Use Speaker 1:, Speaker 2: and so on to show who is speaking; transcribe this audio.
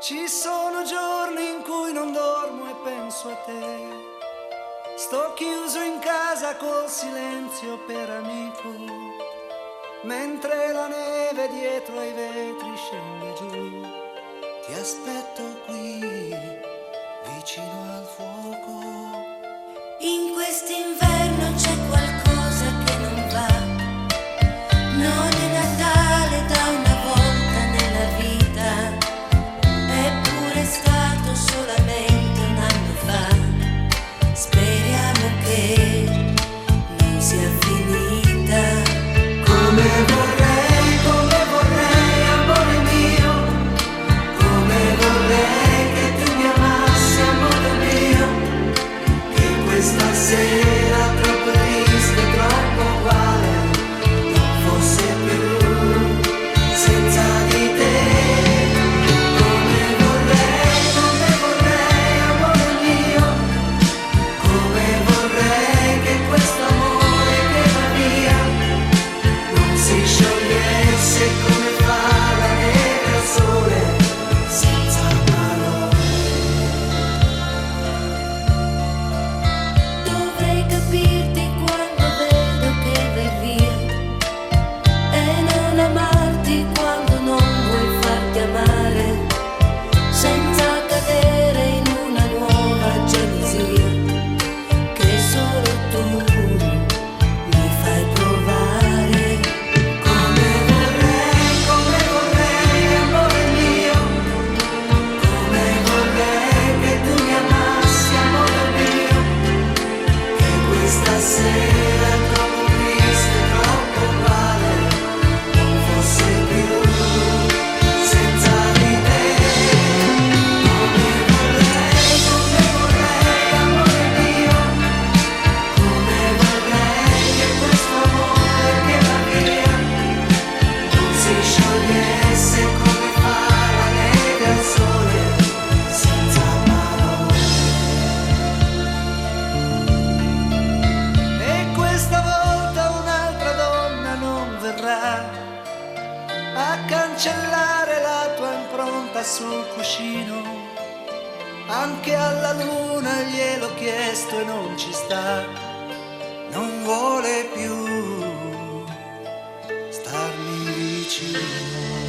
Speaker 1: Ci sono giorni in cui non dormo e penso a te. Sto chiuso in casa col silenzio per amico, mentre la neve dietro ai vetri scende giù. Ti aspetto qui, vicino al fuoco.
Speaker 2: In quest'inverno c'è qualcosa che non va. Non è Natale da una volta nella vita. È stato solamente un anno fa. Speriamo che non sia finita.
Speaker 1: Come vorrei, amore mio. Come vorrei che tu mi amassi, amore mio. Che questa sera troppo triste, troppo uguale non fosse più senza di te. A cancellare la tua impronta sul cuscino. Anche alla luna gliel'ho chiesto e non ci sta. Non vuole più starmi vicino.